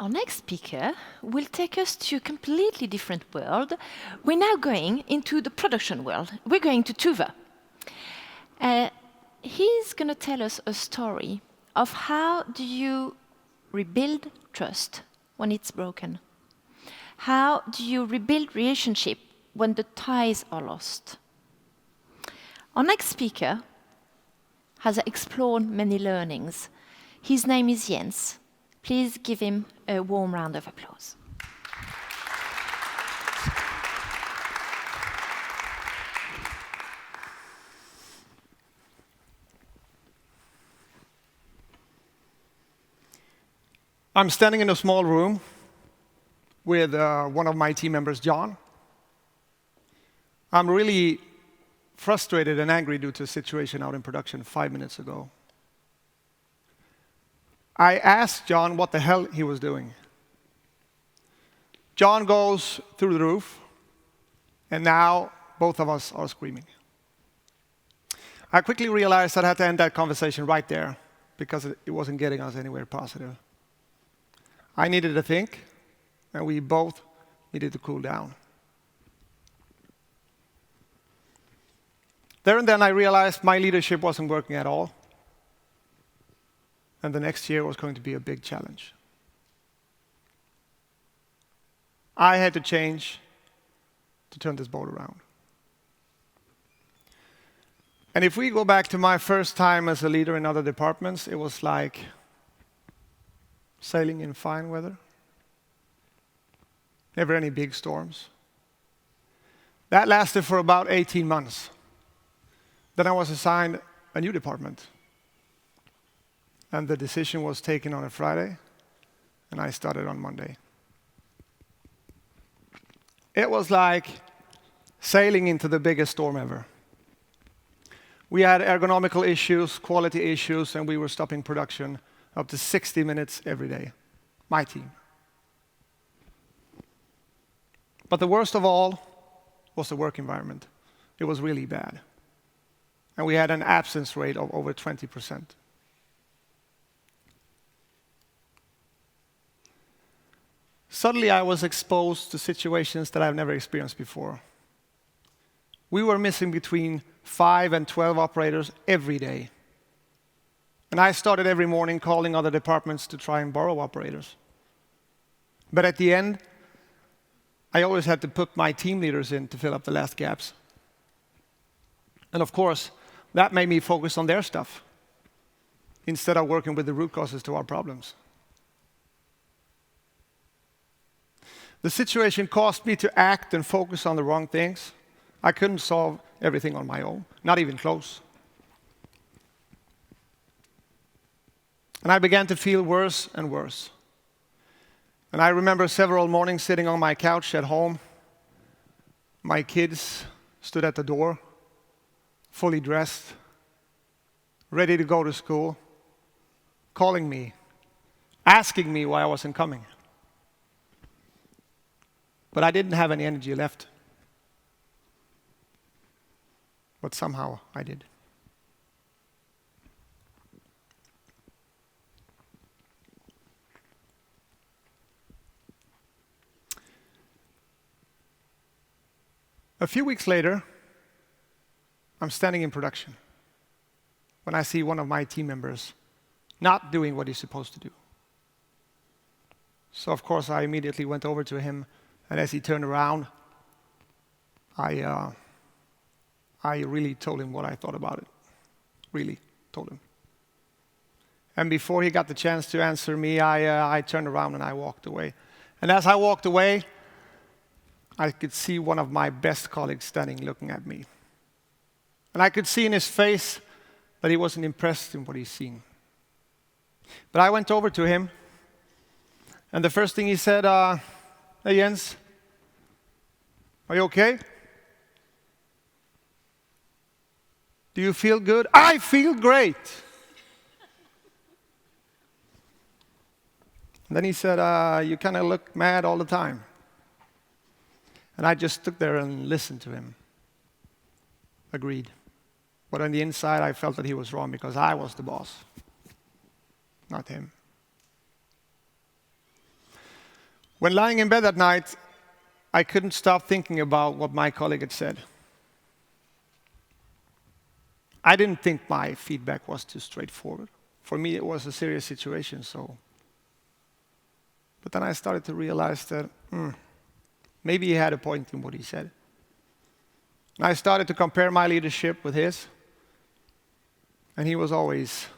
Our next speaker will take us to a completely different world. We're now going into the production world. We're going to Tuve. He's going to tell us a story of how do you rebuild trust when it's broken. How do you rebuild relationship when the ties are lost? Our next speaker has explored many learnings. His name is Jens. Please give him a warm round of applause. I'm standing in a small room with one of my team members, John. I'm really frustrated and angry due to a situation out in production 5 minutes ago. I asked John what the hell he was doing. John goes through the roof, and now both of us are screaming. I quickly realized that I had to end that conversation right there because it wasn't getting us anywhere positive. I needed to think, and we both needed to cool down. There and then I realized my leadership wasn't working at all. And the next year was going to be a big challenge. I had to change to turn this boat around. And if we go back to my first time as a leader in other departments, it was like sailing in fine weather. Never any big storms. That lasted for about 18 months. Then I was assigned a new department. And the decision was taken on a Friday, and I started on Monday. It was like sailing into the biggest storm ever. We had ergonomical issues, quality issues, and we were stopping production up to 60 minutes every day. My team. But the worst of all was the work environment. It was really bad. And we had an absence rate of over 20%. Suddenly, I was exposed to situations that I've never experienced before. We were missing between 5 and 12 operators every day. And I started every morning calling other departments to try and borrow operators. But at the end, I always had to put my team leaders in to fill up the last gaps. And of course, that made me focus on their stuff instead of working with the root causes to our problems. The situation caused me to act and focus on the wrong things. I couldn't solve everything on my own, not even close. And I began to feel worse and worse. And I remember several mornings sitting on my couch at home. My kids stood at the door, fully dressed, ready to go to school, calling me, asking me why I wasn't coming. But I didn't have any energy left. But somehow I did. A few weeks later, I'm standing in production when I see one of my team members not doing what he's supposed to do. So of course I immediately went over to him, and as he turned around, I really told him what I thought about it. Really told him. And before he got the chance to answer me, I turned around and I walked away. And as I walked away, I could see one of my best colleagues standing looking at me. And I could see in his face that he wasn't impressed in what he's seen. But I went over to him, and the first thing he said, "Hey Jens, are you okay? Do you feel good?" "I feel great." And then he said, "You kind of look mad all the time." And I just stood there and listened to him. Agreed. But on the inside, I felt that he was wrong because I was the boss, not him. When lying in bed that night, I couldn't stop thinking about what my colleague had said. I didn't think my feedback was too straightforward. For me, it was a serious situation, so. But then I started to realize that maybe he had a point in what he said. And I started to compare my leadership with his. And he was always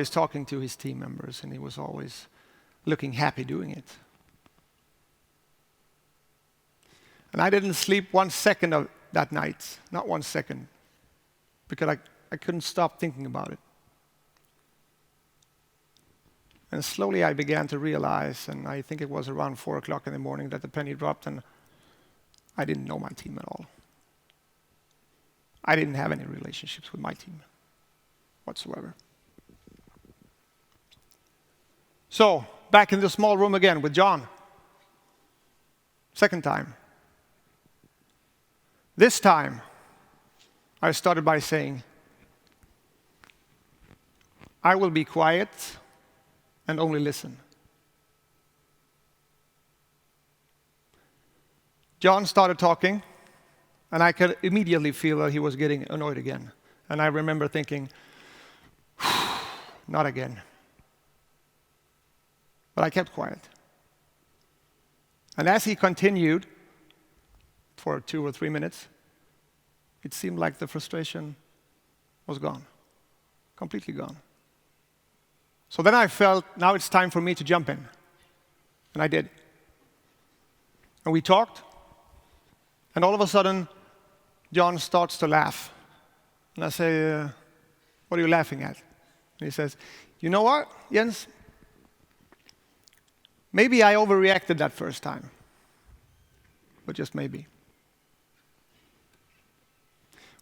talking to his team members, and he was always looking happy doing it. And I didn't sleep 1 second of that night, not 1 second, because I couldn't stop thinking about it. And slowly I began to realize, and I think it was around 4 o'clock in the morning that the penny dropped, and I didn't know my team at all. I didn't have any relationships with my team whatsoever. So, back in the small room again with John. Second time. This time, I started by saying, I will be quiet and only listen. John started talking, and I could immediately feel that he was getting annoyed again. And I remember thinking, not again. But I kept quiet. And as he continued for 2 or 3 minutes, it seemed like the frustration was gone, completely gone. So then I felt, now it's time for me to jump in. And I did. And we talked, and all of a sudden, John starts to laugh. And I say, what are you laughing at? And he says, you know what, Jens? Maybe I overreacted that first time. But just maybe.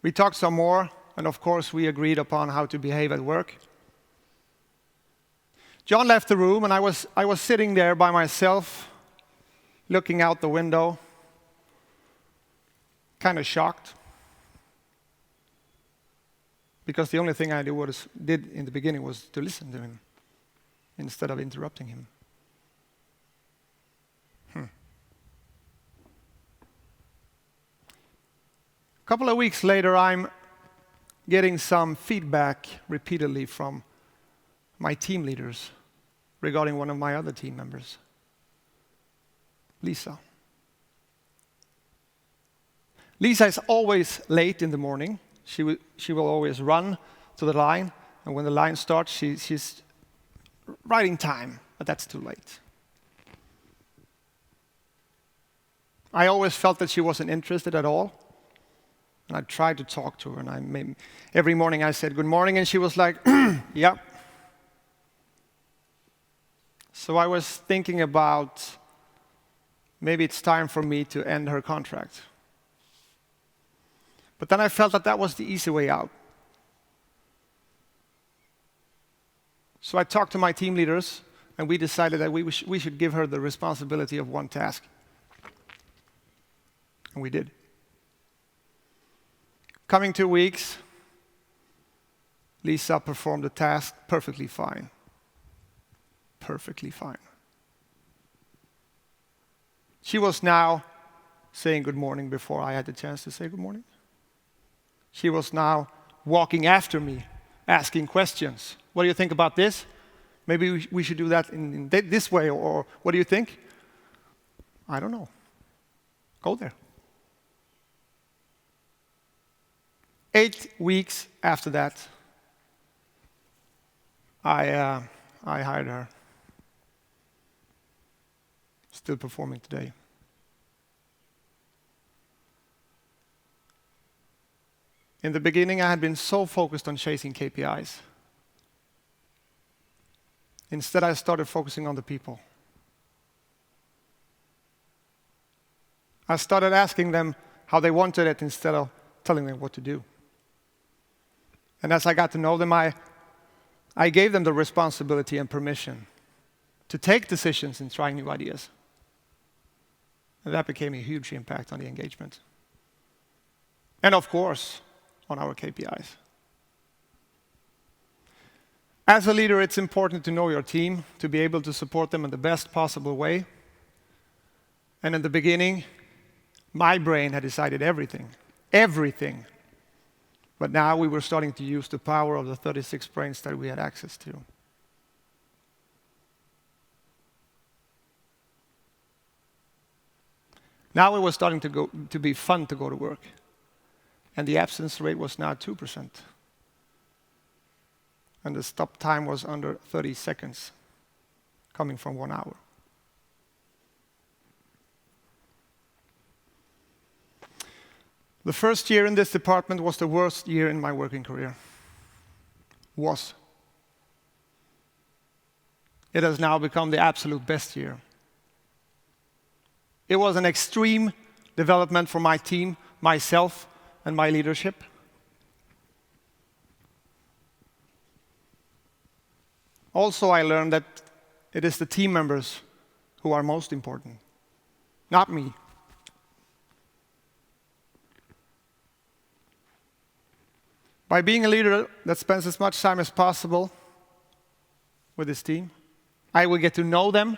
We talked some more, and of course we agreed upon how to behave at work. John left the room, and I was sitting there by myself, looking out the window, kind of shocked. Because the only thing I did in the beginning was to listen to him, instead of interrupting him. A couple of weeks later, I'm getting some feedback repeatedly from my team leaders regarding one of my other team members, Lisa. Lisa is always late in the morning. She will always run to the line, and when the line starts, she's right in time, but that's too late. I always felt that she wasn't interested at all. And I tried to talk to her, and every morning I said, good morning, and she was like, yeah. So I was thinking about maybe it's time for me to end her contract. But then I felt that was the easy way out. So I talked to my team leaders, and we decided that we should give her the responsibility of one task. And we did. Coming 2 weeks, Lisa performed the task perfectly fine. Perfectly fine. She was now saying good morning before I had the chance to say good morning. She was now walking after me, asking questions. What do you think about this? Maybe we should do that in this way, or what do you think? I don't know. Go there. 8 weeks after that, I hired her. Still performing today. In the beginning, I had been so focused on chasing KPIs. Instead, I started focusing on the people. I started asking them how they wanted it instead of telling them what to do. And as I got to know them, I gave them the responsibility and permission to take decisions and try new ideas. And that became a huge impact on the engagement. And of course, on our KPIs. As a leader, it's important to know your team, to be able to support them in the best possible way. And in the beginning, my brain had decided everything. Everything. But now we were starting to use the power of the 36 brains that we had access to. Now it was starting to be fun to go to work. And the absence rate was now 2%. And the stop time was under 30 seconds, coming from 1 hour. The first year in this department was the worst year in my working career. Was. It has now become the absolute best year. It was an extreme development for my team, myself, and my leadership. Also, I learned that it is the team members who are most important, not me. By being a leader that spends as much time as possible with his team, I will get to know them,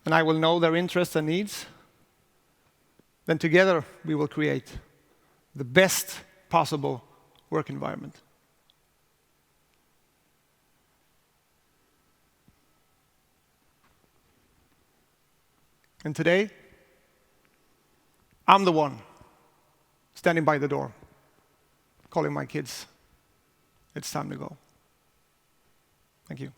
and I will know their interests and needs. Then together we will create the best possible work environment. And today, I'm the one standing by the door, calling my kids, it's time to go. Thank you.